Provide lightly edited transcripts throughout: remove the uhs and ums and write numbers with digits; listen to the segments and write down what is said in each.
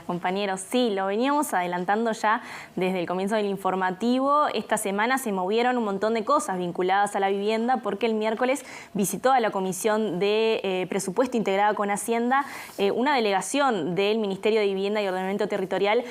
compañeros. Sí, lo veníamos adelantando ya desde el comienzo del informativo. Esta semana se movieron un montón de cosas vinculadas a la vivienda porque el miércoles visitó a la Comisión de Presupuesto integrada con Hacienda una delegación del Ministerio de Vivienda y Ordenamiento Territorial,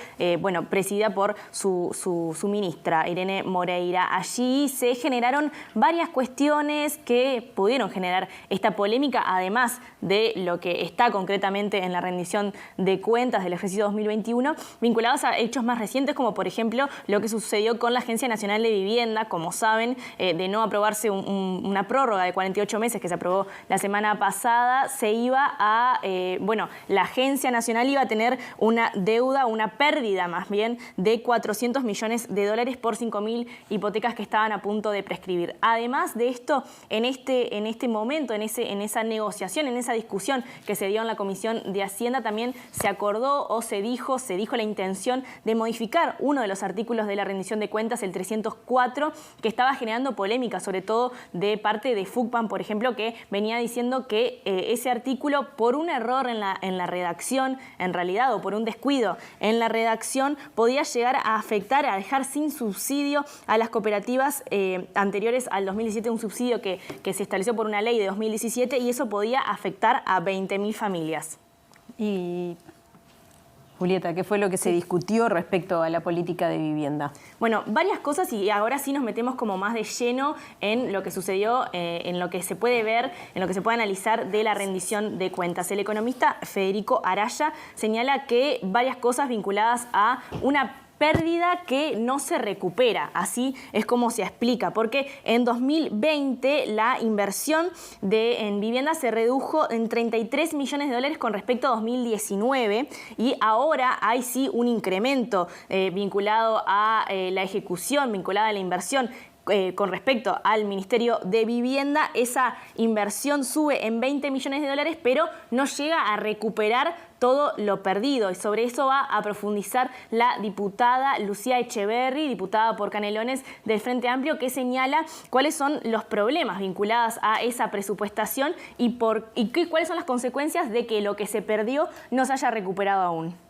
presidida por su ministra, Irene Moreira. Allí se generaron varias cuestiones que pudieron generar esta polémica, además de lo que está concretamente en la rendición de cuentas del ejercicio 2021, vinculados a hechos más recientes, como por ejemplo lo que sucedió con la Agencia Nacional de Vivienda. Como saben, de no aprobarse una prórroga de 48 meses que se aprobó la semana pasada, se iba a, la Agencia Nacional iba a tener una deuda, una pérdida más bien, de 400 millones de dólares por 5.000 hipotecas que estaban a punto de prescribir. Además de esto, en este momento, en esa negociación, en esa discusión que se dio en la Comisión de Hacienda, también se acordó o se dijo la intención de modificar uno de los artículos de la rendición de cuentas, el 304, que estaba generando polémica, sobre todo de parte de FUCPAM, por ejemplo, que venía diciendo que ese artículo, por un error en la redacción, en realidad, o por un descuido en la redacción, podía llegar a afectar, a dejar sin subsidio a las cooperativas anteriores al 2017, un subsidio que se estableció por una ley de 2017, y eso podía afectar a 20.000 familias. Y Julieta, ¿qué fue lo que se discutió respecto a la política de vivienda? Bueno, varias cosas, y ahora sí nos metemos como más de lleno en lo que sucedió, en lo que se puede ver, en lo que se puede analizar de la rendición de cuentas. El economista Federico Araya señala que varias cosas vinculadas a una pérdida que no se recupera, así es como se explica, porque en 2020 la inversión en vivienda se redujo en 33 millones de dólares con respecto a 2019, y ahora hay sí un incremento vinculado a la ejecución, vinculada a la inversión. Con respecto al Ministerio de Vivienda, esa inversión sube en 20 millones de dólares, pero no llega a recuperar todo lo perdido. Y sobre eso va a profundizar la diputada Lucía Echeverri, diputada por Canelones del Frente Amplio, que señala cuáles son los problemas vinculados a esa presupuestación y cuáles son las consecuencias de que lo que se perdió no se haya recuperado aún.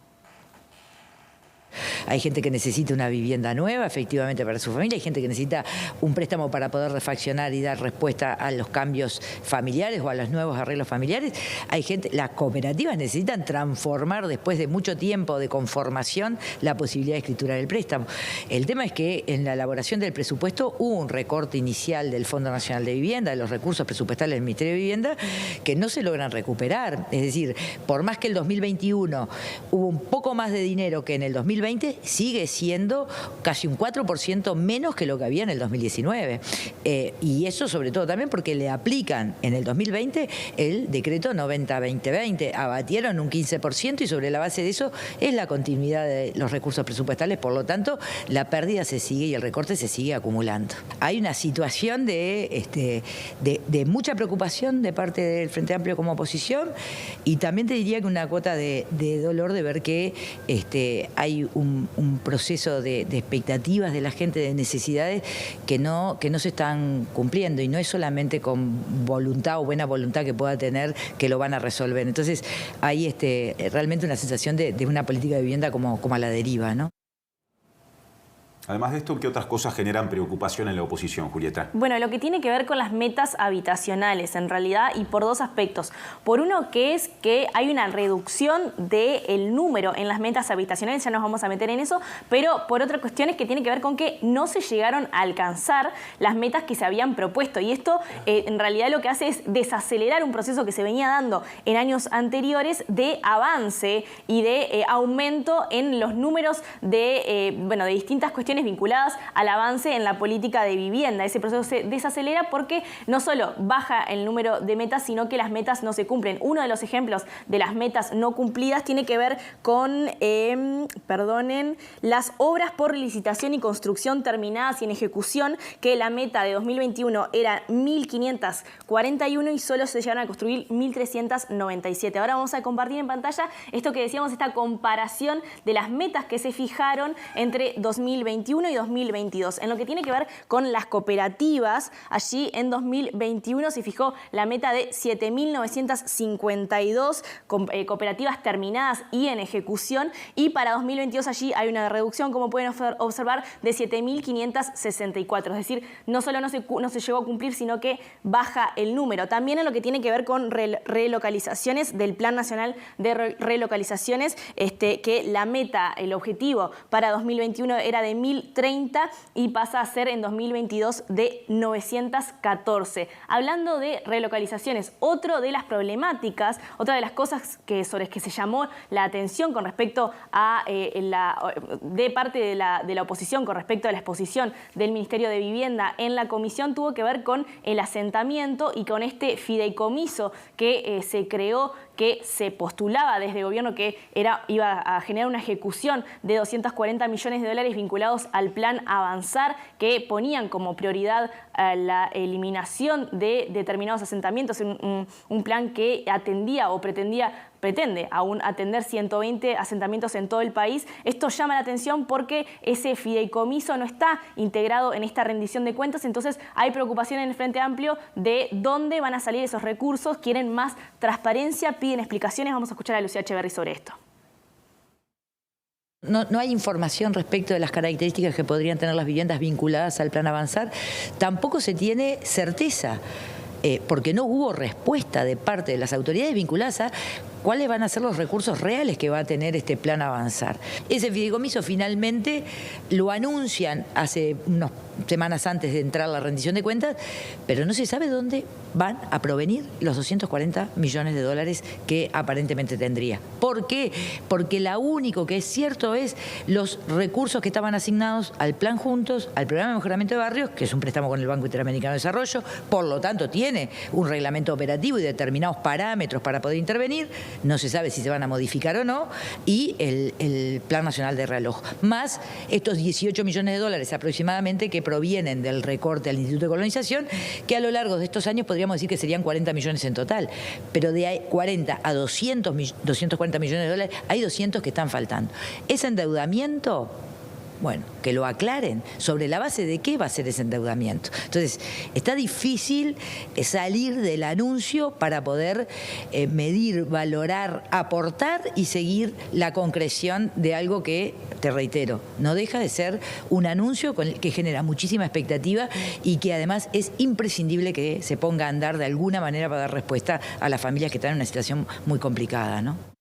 Hay gente que necesita una vivienda nueva, efectivamente, para su familia. Hay gente que necesita un préstamo para poder refaccionar y dar respuesta a los cambios familiares o a los nuevos arreglos familiares. Hay gente, las cooperativas necesitan transformar, después de mucho tiempo de conformación, la posibilidad de escriturar el préstamo. El tema es que en la elaboración del presupuesto hubo un recorte inicial del Fondo Nacional de Vivienda, de los recursos presupuestales del Ministerio de Vivienda, que no se logran recuperar. Es decir, por más que el 2021 hubo un poco más de dinero que en el 2020, sigue siendo casi un 4% menos que lo que había en el 2019. Y eso sobre todo también porque le aplican en el 2020 el decreto 90-2020. Abatieron un 15% y sobre la base de eso es la continuidad de los recursos presupuestales. Por lo tanto, la pérdida se sigue y el recorte se sigue acumulando. Hay una situación de mucha preocupación de parte del Frente Amplio como oposición, y también te diría que una cuota de dolor de ver que hay un proceso de expectativas de la gente, de necesidades que no se están cumpliendo, y no es solamente con voluntad o buena voluntad que pueda tener que lo van a resolver. Entonces hay realmente una sensación de una política de vivienda como a la deriva, ¿no? Además de esto, ¿qué otras cosas generan preocupación en la oposición, Julieta? Bueno, lo que tiene que ver con las metas habitacionales, en realidad, y por dos aspectos. Por uno, que es que hay una reducción del número en las metas habitacionales, ya nos vamos a meter en eso, pero por otra cuestión es que tiene que ver con que no se llegaron a alcanzar las metas que se habían propuesto. Y esto, en realidad, lo que hace es desacelerar un proceso que se venía dando en años anteriores de avance y de aumento en los números de distintas cuestiones vinculadas al avance en la política de vivienda. Ese proceso se desacelera porque no solo baja el número de metas, sino que las metas no se cumplen. Uno de los ejemplos de las metas no cumplidas tiene que ver con, las obras por licitación y construcción terminadas y en ejecución, que la meta de 2021 era 1.541 y solo se llegaron a construir 1.397. Ahora vamos a compartir en pantalla esto que decíamos, esta comparación de las metas que se fijaron entre 2021 2021 y 2022. En lo que tiene que ver con las cooperativas, allí en 2021 se fijó la meta de 7.952 cooperativas terminadas y en ejecución, y para 2022 allí hay una reducción, como pueden observar, de 7.564. Es decir, no solo no se llegó a cumplir, sino que baja el número. También en lo que tiene que ver con relocalizaciones del Plan Nacional de Relocalizaciones, que la meta, el objetivo para 2021 era de 1.030 y pasa a ser en 2022 de 914. Hablando de relocalizaciones, otra de las problemáticas, otra de las cosas sobre las que se llamó la atención con respecto a de parte de la oposición con respecto a la exposición del Ministerio de Vivienda en la comisión, tuvo que ver con el asentamiento y con este fideicomiso que se creó, que se postulaba desde el gobierno que iba a generar una ejecución de 240 millones de dólares vinculados al plan Avanzar, que ponían como prioridad la eliminación de determinados asentamientos, un plan que atendía o pretende aún atender 120 asentamientos en todo el país. Esto llama la atención porque ese fideicomiso no está integrado en esta rendición de cuentas, entonces hay preocupación en el Frente Amplio de dónde van a salir esos recursos, quieren más transparencia, piden explicaciones. Vamos a escuchar a Lucía Echeverri sobre esto. No hay información respecto de las características que podrían tener las viviendas vinculadas al plan Avanzar. Tampoco se tiene certeza, porque no hubo respuesta de parte de las autoridades vinculadas a cuáles van a ser los recursos reales que va a tener este plan Avanzar. Ese fideicomiso finalmente lo anuncian hace unas semanas antes de entrar la rendición de cuentas, pero no se sabe dónde van a provenir los 240 millones de dólares que aparentemente tendría. ¿Por qué? Porque lo único que es cierto es los recursos que estaban asignados al Plan Juntos, al Programa de Mejoramiento de Barrios, que es un préstamo con el Banco Interamericano de Desarrollo, por lo tanto tiene un reglamento operativo y determinados parámetros para poder intervenir, no se sabe si se van a modificar o no, y el Plan Nacional de Reloj, más estos 18 millones de dólares aproximadamente que provienen del recorte al Instituto de Colonización, que a lo largo de estos años podríamos decir que serían 40 millones en total, pero de 40 a 240 millones de dólares, hay 200 que están faltando. Ese endeudamiento, bueno, que lo aclaren sobre la base de qué va a ser ese endeudamiento. Entonces, está difícil salir del anuncio para poder medir, valorar, aportar y seguir la concreción de algo que, te reitero, no deja de ser un anuncio que genera muchísima expectativa y que además es imprescindible que se ponga a andar de alguna manera para dar respuesta a las familias que están en una situación muy complicada, ¿no?